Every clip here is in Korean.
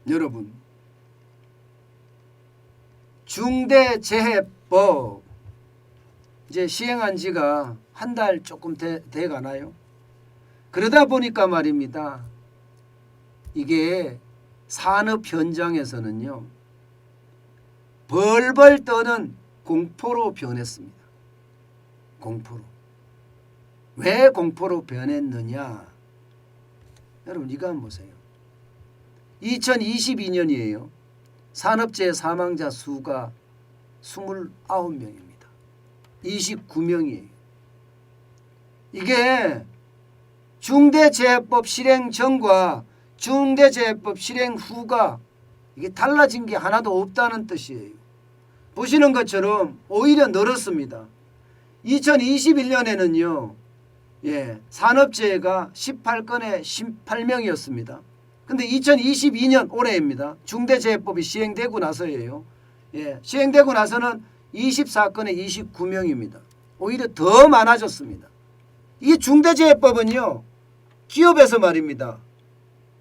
여러분, 중대재해법 이제 시행한 지가 한 달 조금 돼 가나요? 그러다 보니까 말입니다. 이게 산업 현장에서는요, 벌벌 떠는 공포로 변했습니다. 공포로. 왜 공포로 변했느냐? 여러분 이거 한번 보세요. 2022년이에요. 산업재해 사망자 수가 29명입니다. 29명이에요. 이게 중대재해법 실행 전과 중대재해법 실행 후가 이게 달라진 게 하나도 없다는 뜻이에요. 보시는 것처럼 오히려 늘었습니다. 2021년에는요. 산업재해가 18건에 18명이었습니다. 근데 2022년 올해입니다. 중대재해법이 시행되고 나서예요. 시행되고 나서는 24건에 29명입니다. 오히려 더 많아졌습니다. 이 중대재해법은요. 기업에서 말입니다.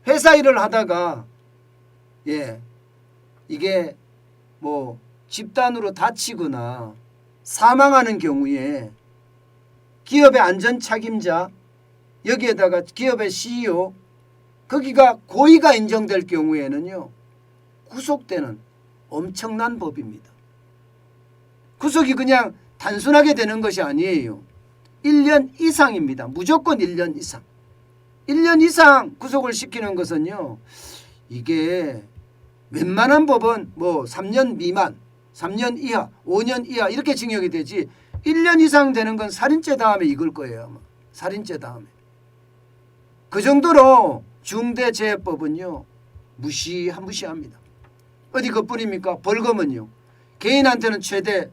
회사 일을 하다가 이게 뭐 집단으로 다치거나 사망하는 경우에 기업의 안전책임자 여기에다가 기업의 CEO 거기가 고의가 인정될 경우에는요. 구속되는 엄청난 법입니다. 구속이 그냥 단순하게 되는 것이 아니에요. 1년 이상입니다. 무조건 1년 이상. 1년 이상 구속을 시키는 것은요. 이게 웬만한 법은 뭐 3년 미만, 3년 이하, 5년 이하 이렇게 징역이 되지 1년 이상 되는 건 살인죄 다음에 이걸 거예요. 아마. 살인죄 다음에. 그 정도로 중대재해법은요. 무시합니다. 어디 그뿐입니까? 벌금은요. 개인한테는 최대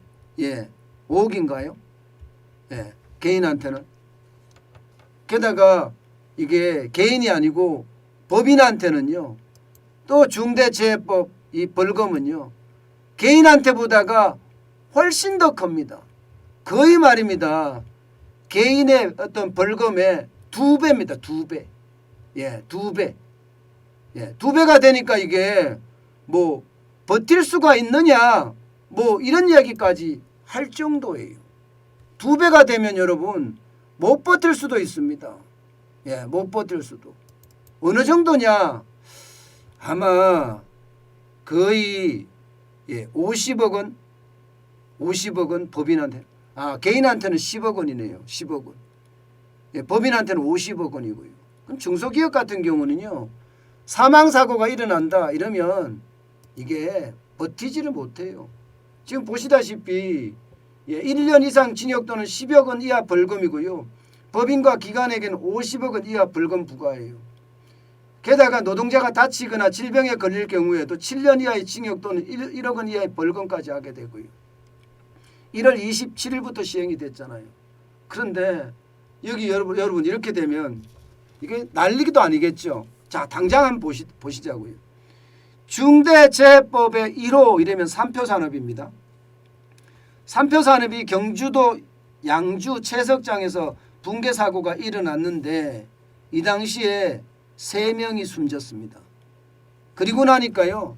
5억인가요? 개인한테는. 게다가 이게 개인이 아니고 법인한테는요. 또 중대재해법 이 벌금은요. 개인한테보다가 훨씬 더 큽니다. 거의 말입니다. 개인의 어떤 벌금의 2배입니다. 2배. 2배. 2배가 되니까 이게 뭐 버틸 수가 있느냐 뭐 이런 이야기까지 할 정도예요. 2배가 되면 여러분 못 버틸 수도 있습니다. 못 버틸 수도. 어느 정도냐? 아마 거의 50억 원 법인한테. 개인한테는 10억 원이네요. 10억 원. 법인한테는 50억 원이고요. 그럼 중소기업 같은 경우는요. 사망사고가 일어난다 이러면 이게 버티지를 못해요. 지금 보시다시피 1년 이상 징역 또는 10억 원 이하 벌금이고요. 법인과 기관에게는 50억 원 이하 벌금 부과해요. 게다가 노동자가 다치거나 질병에 걸릴 경우에도 7년 이하의 징역 또는 1억 원 이하의 벌금까지 하게 되고요. 1월 27일부터 시행이 됐잖아요. 그런데 여기 여러분 이렇게 되면 이게 난리도 아니겠죠. 자, 당장 한번 보시자고요. 중대재해법의 1호 이러면 삼표산업입니다. 삼표산업이 경주도 양주 채석장에서 붕괴 사고가 일어났는데 이 당시에 3명이 숨졌습니다. 그리고 나니까요.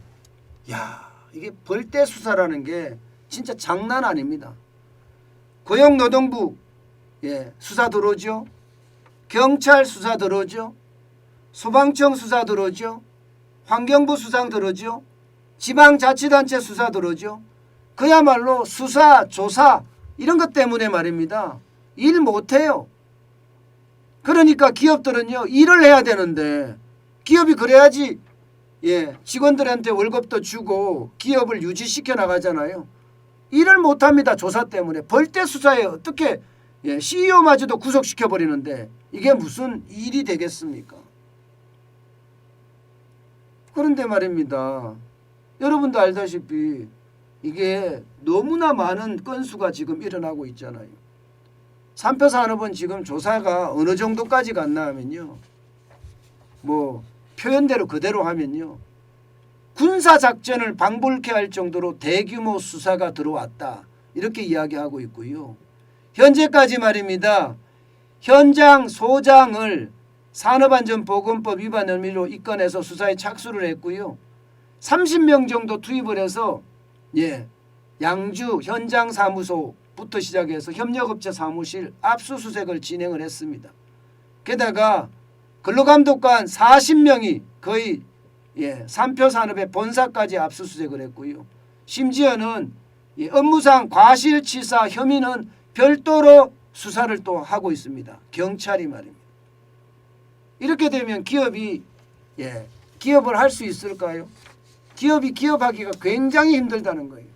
이게 벌떼 수사라는 게 진짜 장난 아닙니다. 고용노동부 수사 들어오죠. 경찰 수사 들어오죠. 소방청 수사 들어오죠. 환경부 수사 들어오죠. 지방자치단체 수사 들어오죠. 그야말로 수사, 조사 이런 것 때문에 말입니다. 일 못해요. 그러니까 기업들은요. 일을 해야 되는데 기업이 그래야지 직원들한테 월급도 주고 기업을 유지시켜 나가잖아요. 일을 못합니다. 조사 때문에. 벌떼 수사에 어떻게 CEO마저도 구속시켜버리는데 이게 무슨 일이 되겠습니까? 그런데 말입니다. 여러분도 알다시피 이게 너무나 많은 건수가 지금 일어나고 있잖아요. 삼표산업은 지금 조사가 어느 정도까지 갔나 하면요. 뭐 표현대로 그대로 하면요. 군사작전을 방불케 할 정도로 대규모 수사가 들어왔다. 이렇게 이야기하고 있고요. 현재까지 말입니다. 현장 소장을 산업안전보건법 위반 혐의로 입건해서 수사에 착수를 했고요. 30명 정도 투입을 해서 양주 현장 사무소부터 시작해서 협력업체 사무실 압수수색을 진행을 했습니다. 게다가 근로감독관 40명이 거의 삼표산업의 본사까지 압수수색을 했고요. 심지어는 업무상 과실치사 혐의는 별도로 수사를 또 하고 있습니다. 경찰이 말입니다. 이렇게 되면 기업이 기업을 할 수 있을까요? 기업이 기업하기가 굉장히 힘들다는 거예요.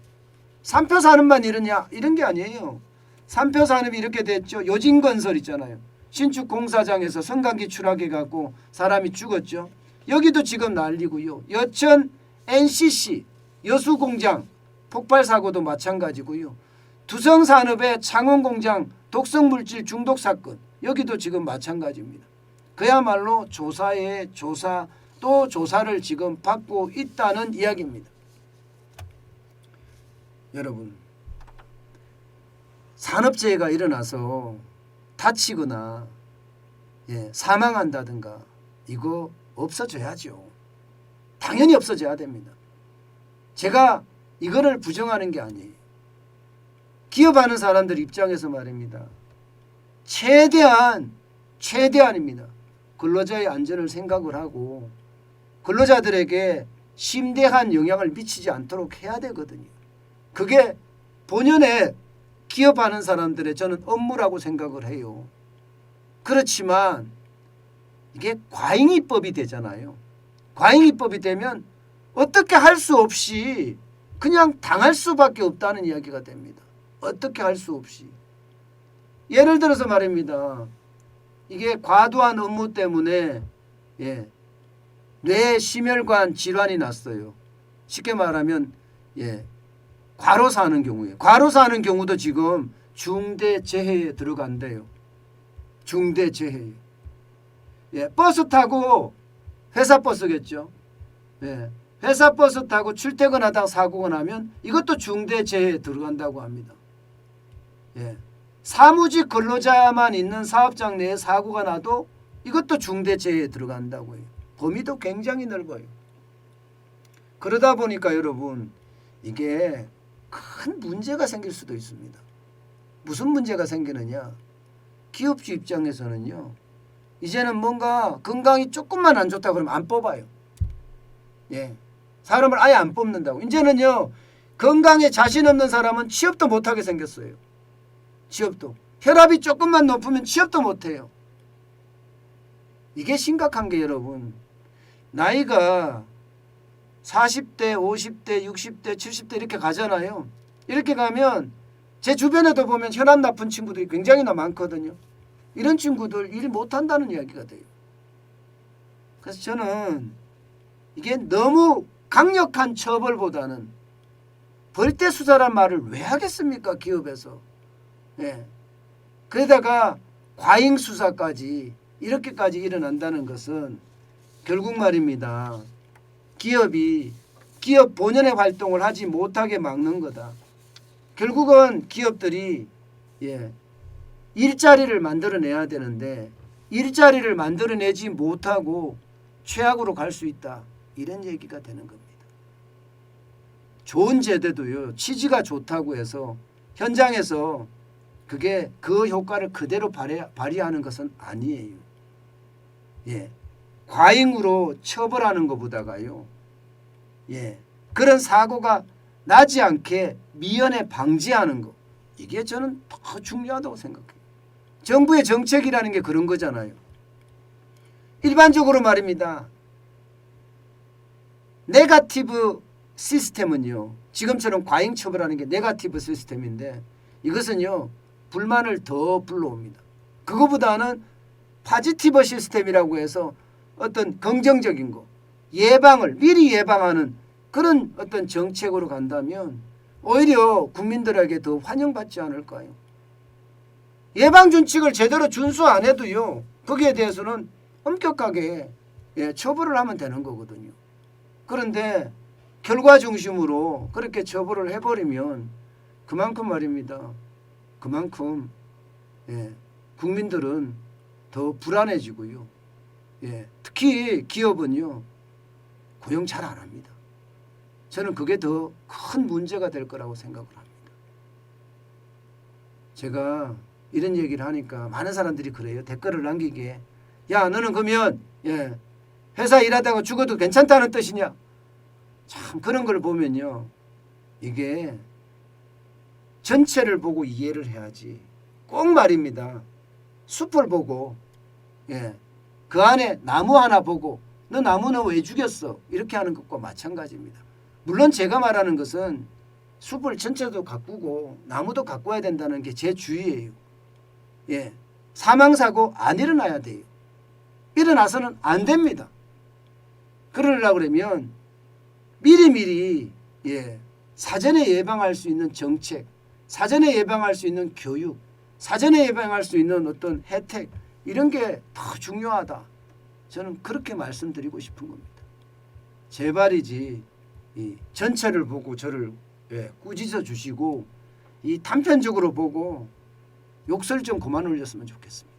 삼표산업만 이러냐? 이런 게 아니에요. 삼표산업이 이렇게 됐죠. 요진건설 있잖아요. 신축 공사장에서 성강기 추락해갖고 사람이 죽었죠. 여기도 지금 난리고요. 여천 NCC 여수공장 폭발사고도 마찬가지고요. 두성산업의 창원공장 독성물질 중독 사건 여기도 지금 마찬가지입니다. 그야말로 조사에 조사 또 조사를 지금 받고 있다는 이야기입니다. 여러분, 산업재해가 일어나서 다치거나 사망한다든가 이거 없어져야죠. 당연히 없어져야 됩니다. 제가 이거를 부정하는 게 아니에요. 기업하는 사람들 입장에서 말입니다. 최대한입니다. 근로자의 안전을 생각을 하고 근로자들에게 심대한 영향을 미치지 않도록 해야 되거든요. 그게 본연의 기업하는 사람들의 저는 업무라고 생각을 해요. 그렇지만 이게 과잉입법이 되잖아요. 과잉입법이 되면 어떻게 할 수 없이 그냥 당할 수밖에 없다는 이야기가 됩니다. 어떻게 할 수 없이. 예를 들어서 말입니다. 이게 과도한 업무 때문에 뇌 심혈관 질환이 났어요. 쉽게 말하면 과로사하는 경우에. 과로사하는 경우도 지금 중대재해에 들어간대요. 중대재해. 버스 타고 회사 버스겠죠. 회사 버스 타고 출퇴근하다가 사고가 나면 이것도 중대재해에 들어간다고 합니다. 사무직 근로자만 있는 사업장 내에 사고가 나도 이것도 중대재해에 들어간다고 해요. 범위도 굉장히 넓어요. 그러다 보니까 여러분 이게 큰 문제가 생길 수도 있습니다. 무슨 문제가 생기느냐. 기업주 입장에서는요. 이제는 뭔가 건강이 조금만 안 좋다 그러면 안 뽑아요. 사람을 아예 안 뽑는다고. 이제는요. 건강에 자신 없는 사람은 취업도 못하게 생겼어요. 취업도. 혈압이 조금만 높으면 취업도 못해요. 이게 심각한 게 여러분. 나이가 40대, 50대, 60대, 70대 이렇게 가잖아요. 이렇게 가면 제 주변에도 보면 혈압 나쁜 친구들이 굉장히 많거든요. 이런 친구들 일 못한다는 이야기가 돼요. 그래서 저는 이게 너무 강력한 처벌보다는 벌떼수사란 말을 왜 하겠습니까? 기업에서. 그러다가 과잉수사까지 이렇게까지 일어난다는 것은 결국 말입니다. 기업 본연의 활동을 하지 못하게 막는 거다. 결국은 기업들이 일자리를 만들어내야 되는데 일자리를 만들어내지 못하고 최악으로 갈 수 있다. 이런 얘기가 되는 겁니다. 좋은 제도도요. 취지가 좋다고 해서 현장에서 그게 그 효과를 그대로 발휘하는 것은 아니에요. 과잉으로 처벌하는 것보다가요. 그런 사고가 나지 않게 미연에 방지하는 것. 이게 저는 더 중요하다고 생각해요. 정부의 정책이라는 게 그런 거잖아요. 일반적으로 말입니다. 네거티브 시스템은요. 지금처럼 과잉 처벌하는 게 네거티브 시스템인데 이것은요. 불만을 더 불러옵니다. 그거보다는 파지티브 시스템이라고 해서 어떤 긍정적인 거, 예방을 미리 예방하는 그런 어떤 정책으로 간다면 오히려 국민들에게 더 환영받지 않을까요? 예방준칙을 제대로 준수 안 해도요. 거기에 대해서는 엄격하게 처벌을 하면 되는 거거든요. 그런데 결과 중심으로 그렇게 처벌을 해버리면 그만큼 말입니다. 그만큼 국민들은 더 불안해지고요. 특히 기업은요. 고용 잘 안 합니다. 저는 그게 더 큰 문제가 될 거라고 생각을 합니다. 제가 이런 얘기를 하니까 많은 사람들이 그래요. 댓글을 남기게. 야, 너는 그러면 회사 일하다가 죽어도 괜찮다는 뜻이냐? 참 그런 걸 보면요. 이게 전체를 보고 이해를 해야지. 꼭 말입니다. 숲을 보고 그 안에 나무 하나 보고 너 나무는 왜 죽였어? 이렇게 하는 것과 마찬가지입니다. 물론 제가 말하는 것은 숲을 전체도 가꾸고 나무도 가꿔야 된다는 게 제 주의예요. 사망사고 안 일어나야 돼요. 일어나서는 안 됩니다. 그러려고 그러면 미리미리 사전에 예방할 수 있는 정책, 사전에 예방할 수 있는 교육, 사전에 예방할 수 있는 어떤 혜택 이런 게 더 중요하다. 저는 그렇게 말씀드리고 싶은 겁니다. 제발이지 이 전체를 보고 저를 꾸짖어 주시고 이 단편적으로 보고 욕설 좀 그만 올렸으면 좋겠습니다.